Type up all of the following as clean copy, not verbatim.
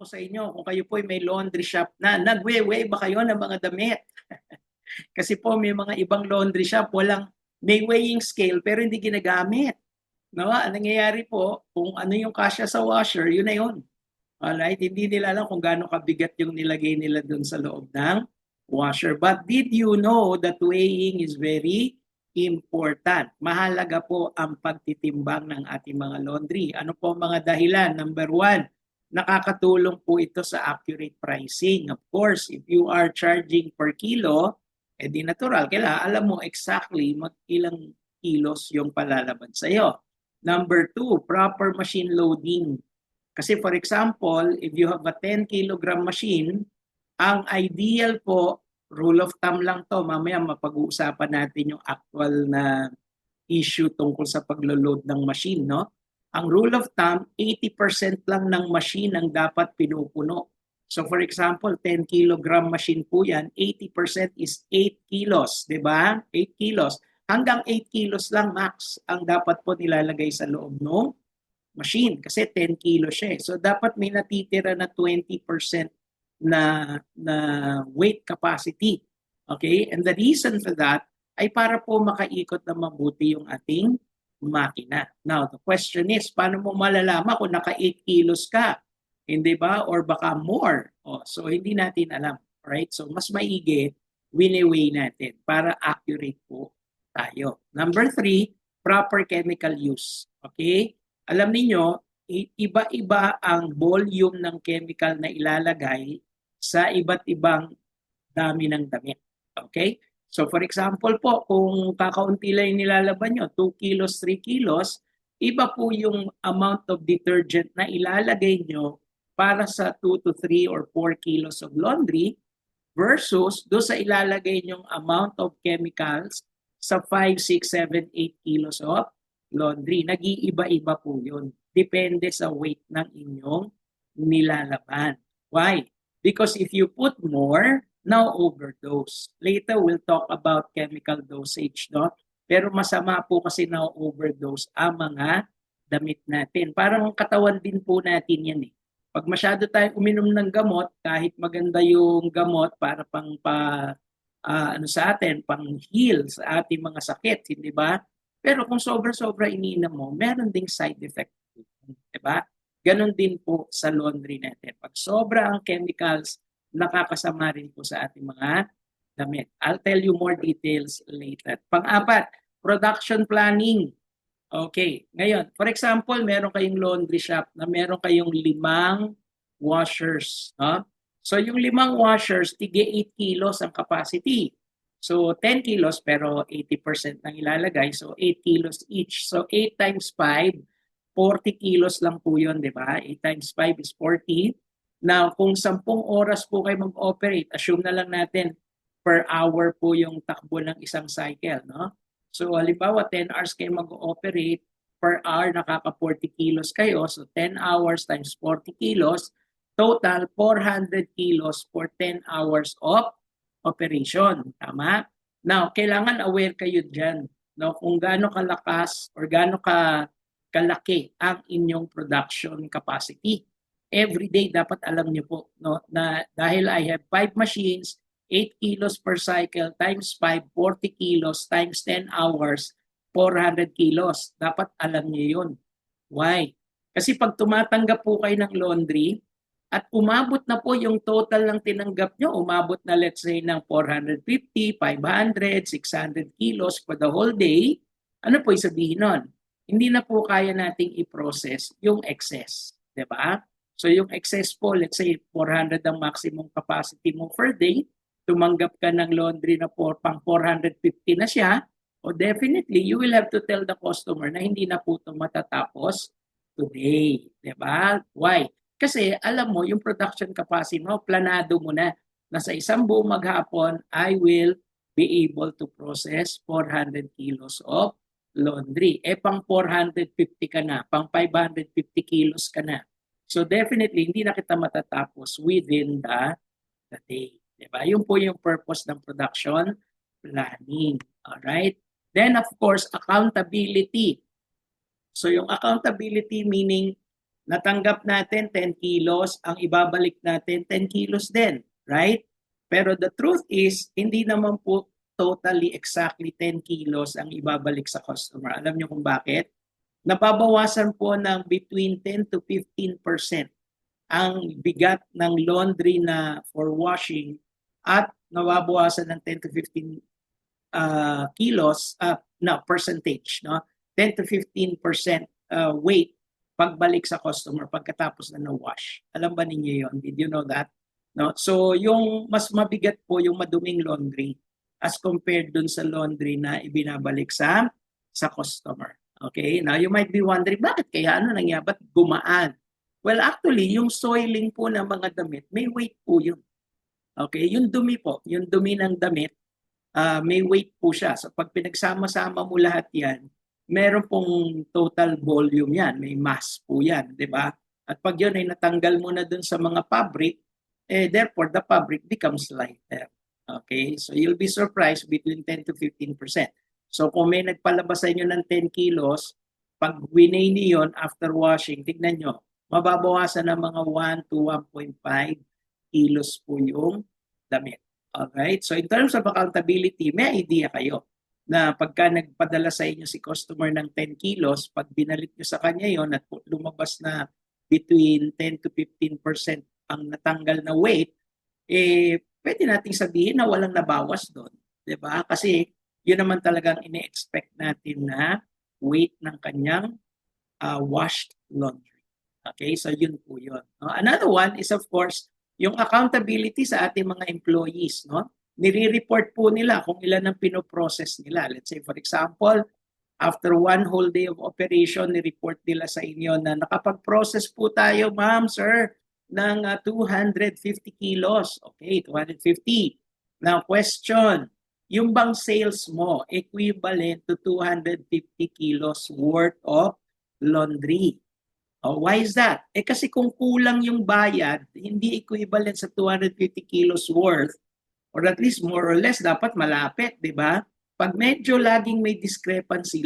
ko sa inyo kung kayo po ay may laundry shop na, nagwe-weigh ba kayo ng mga damit? Kasi po may mga ibang laundry shop, may weighing scale pero hindi ginagamit. No? Ang nangyayari po, kung ano yung kasya sa washer, yun na yun. Alright? Hindi nila alam kung gaano kabigat yung nilagay nila dun sa loob ng washer. But did you know that weighing is very important? Mahalaga po ang pagtitimbang ng ating mga laundry. Ano po ang mga dahilan? Number one, nakakatulong po ito sa accurate pricing. Of course, if you are charging per kilo, di natural, kailangan alam mo exactly ilang kilos yung palalaban sa'yo. Number two, proper machine loading. Kasi for example, if you have a 10 kilogram machine, ang ideal po, rule of thumb lang to, mamaya mapag-uusapan natin yung actual na issue tungkol sa paglo-load ng machine, no? Ang rule of thumb, 80% lang ng machine ang dapat pinupuno. So for example, 10 kilogram machine po yan, 80% is 8 kilos, di ba? 8 kilos. Hanggang 8 kilos lang max ang dapat po nilalagay sa loob ng machine kasi 10 kilos siya. So dapat may natitira na 20% na weight capacity. Okay? And the reason for that ay para po makaikot na mabuti yung ating makina. Now, the question is, paano mo malalaman kung naka 8 kilos ka? Hindi ba? Or baka more. So, hindi natin alam. Right? So, mas maigi, wini-weigh natin para accurate po tayo. Number 3, proper chemical use. Okay? Alam niyo, iba-iba ang volume ng chemical na ilalagay sa iba't ibang dami ng damit. Okay? So for example po, kung kakaunti lang nilalaban nyo, 2 kilos, 3 kilos, iba po yung amount of detergent na ilalagay nyo para sa 2 to 3 or 4 kilos of laundry versus do sa ilalagay nyong amount of chemicals sa 5, 6, 7, 8 kilos of laundry. Nag-iiba-iba po yun. Depende sa weight ng inyong nilalaban. Why? Because if you put more, now overdose. Later, we'll talk about chemical dosage, no? Pero masama po kasi na overdose ang mga damit natin. Parang katawan din po natin yan eh. Pag masyado tayong uminom ng gamot, kahit maganda yung gamot para sa atin, pang heal sa ating mga sakit, hindi ba? Pero kung sobra-sobra iniinom mo, meron ding side effect. Diba? Ganon din po sa laundry natin. Pag sobra ang chemicals, nakakasama rin po sa ating mga damit. I'll tell you more details later. Pang-apat, production planning. Okay. Ngayon, for example, meron kayong laundry shop na meron kayong 5 washers. No? So yung 5 washers, tige 8 kilos ang capacity. So 10 kilos pero 80% nang ilalagay. So 8 kilos each. So 8 times 5, 40 kilos lang po yun, di ba? 8 times 5 is 40. Now, kung 10 oras po kayo mag-operate, assume na lang natin per hour po yung takbo ng isang cycle, no? So, halimbawa, 10 hours kayo mag-operate, per hour nakaka-40 kilos kayo. So, 10 hours times 40 kilos, total 400 kilos for 10 hours of operation. Tama? Now, kailangan aware kayo dyan, no? Kung gaano kalakas or gaano kalaki ang inyong production capacity. Every day dapat alam niyo po, no, na dahil I have 5 machines, 8 kilos per cycle times 5, 40 kilos times 10 hours, 400 kilos. Dapat alam niyo yun. Why? Kasi pag tumatanggap po kayo ng laundry at umabot na po yung total ng tinanggap nyo, umabot na let's say ng 450, 500, 600 kilos for the whole day, ano po sabihin nun? Hindi na po kaya nating i-process yung excess. Diba? So yung excess po, let's say 400 ang maximum capacity mo per day, tumanggap ka ng laundry na pang 450 na siya, o definitely you will have to tell the customer na hindi na po ito matatapos today. Diba? Why? Kasi alam mo, yung production capacity mo, planado mo na sa isang buong maghapon, I will be able to process 400 kilos of laundry. Pang 450 ka na, pang 550 kilos ka na. So definitely, hindi na kita matatapos within the day. Diba? Yun po yung purpose ng production planning. Alright? Then of course, accountability. So yung accountability meaning natanggap natin 10 kilos, ang ibabalik natin 10 kilos din, right? Pero the truth is, hindi naman po totally exactly 10 kilos ang ibabalik sa customer. Alam niyo kung bakit? Nababawasan po ng between 10 to 15% ang bigat ng laundry na for washing at nababawasan ng 10 to 15 kilos, percentage, no? 10 to 15% weight pagbalik sa customer pagkatapos na na-wash. Alam ba ninyo yon? Did you know that? No? So, yung mas mabigat po yung maduming laundry as compared dun sa laundry na ibinabalik sa customer. Okay? Now, you might be wondering, bakit kaya ano nangyari? Ba't gumaan? Well, actually, yung soiling po ng mga damit, may weight po yun. Okay? Yung dumi po, yung dumi ng damit, may weight po siya. So pag pinagsama-sama mo lahat yan, meron pong total volume yan. May mass po yan, di ba? At pag yun ay natanggal mo na dun sa mga fabric, therefore the fabric becomes lighter. Okay? So you'll be surprised between 10 to 15%. So kung may nagpalabas sa inyo ng 10 kilos, pag winay niyon after washing, tignan nyo, mababawasan ng mga 1 to 1.5 kilos po yung damit. Alright? So in terms of accountability, may idea kayo na pagka nagpadala sa inyo si customer ng 10 kilos, pag binalik nyo sa kanya yon at lumabas na between 10 to 15% ang natanggal na weight, pwede nating sabihin na walang nabawas doon. Diba? Kasi yun naman talagang ine-expect natin na weight ng kanyang washed laundry. Okay? So yun po yun. Another one is of course, yung accountability sa ating mga employees, no? Nire-report po nila kung ilan ang pinoprocess nila. Let's say, for example, after one whole day of operation, ni-report nila sa inyo na nakapag-process po tayo, ma'am, sir, ng 250 kilos. Okay, 250. Now, question, yung bang sales mo equivalent to 250 kilos worth of laundry? Oh, why is that? Kasi kung kulang yung bayad, hindi equivalent sa 250 kilos worth, or at least more or less, dapat malapit, di ba? Pag medyo laging may discrepancy,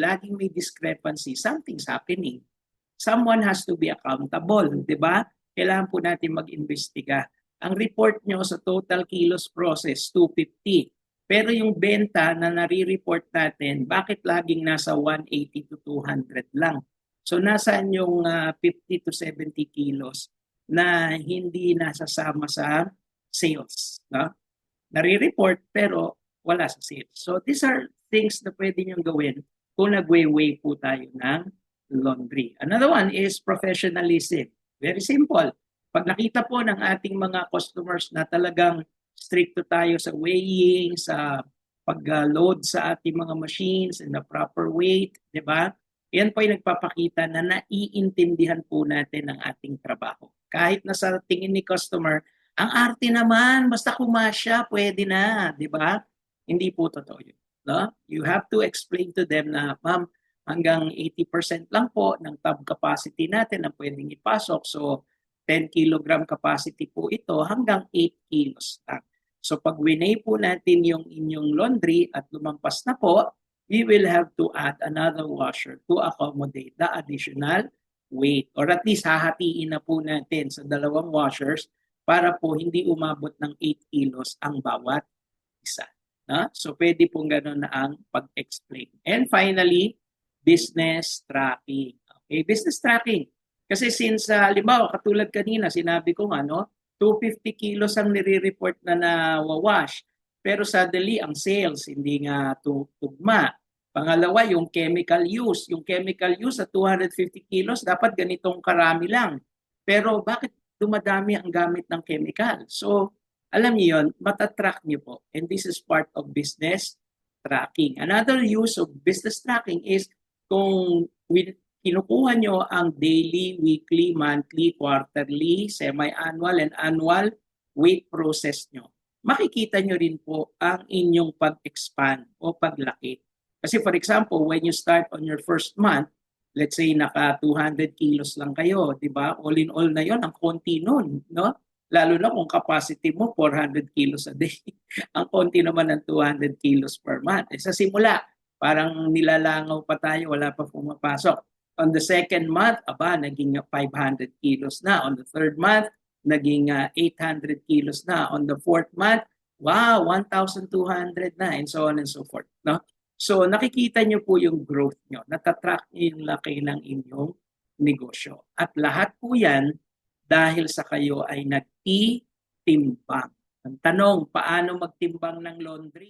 something's happening. Someone has to be accountable, di ba? Kailangan po natin mag-imbestiga. Ang report nyo sa total kilos process, 250. Pero yung benta na nare-report natin, bakit laging nasa 180 to 200 lang? So nasaan yung 50 to 70 kilos na hindi nasasama sa sales? No? Nare-report pero wala sa sales. So these are things na pwede niyong gawin kung nag-weigh po tayo ng laundry. Another one is professionalism. Very simple. Pag nakita po ng ating mga customers na talagang stricto tayo sa weighing, sa pag-load sa ating mga machines in the proper weight, di ba? Yan po ay nagpapakita na naiintindihan po natin ang ating trabaho. Kahit na sa tingin ni customer, ang arte naman, basta kumasya, pwede na, di ba? Hindi po totoo yun. No? You have to explain to them na, ma'am, hanggang 80% lang po ng tub capacity natin ang pwedeng ipasok. So, 10 kilogram capacity po ito hanggang 8 kilos lang. So, pag winay po natin yung inyong laundry at lumampas na po, we will have to add another washer to accommodate the additional weight. Or at least hahatiin na po natin sa dalawang washers para po hindi umabot ng 8 kilos ang bawat isa. So pwede pong gano'n na ang pag-explain. And finally, business tracking. Okay, business tracking. Kasi since, halimbawa, katulad kanina, sinabi ko nga, 250 kilos ang nire-report na nawawash. Pero suddenly, ang sales, hindi nga tugma. Pangalawa, yung chemical use. Yung chemical use sa 250 kilos, dapat ganitong karami lang. Pero bakit dumadami ang gamit ng chemical? So, alam niyo yun, matatrack niyo po. And this is part of business tracking. Another use of business tracking is kung kinukuha nyo ang daily, weekly, monthly, quarterly, semi-annual, and annual weight process nyo, makikita nyo rin po ang inyong pag-expand o paglaki. Kasi for example, when you start on your first month, let's say naka 200 kilos lang kayo, di ba? All in all na yon, ang konti nun, no? Lalo na kung capacity mo 400 kilos a day. Ang konti naman ng 200 kilos per month. Sa simula, parang nilalangaw pa tayo, wala pa pumapasok. On the second month, naging 500 kilos na. On the third month, naging 800 kilos na. On the fourth month, wow, 1,200 na, and so on and so forth. No? So nakikita nyo po yung growth nyo. Natatrack nyo yung laki ng inyong negosyo. At lahat po yan dahil sa kayo ay nagtitimbang. Ang tanong, paano magtimbang ng laundry?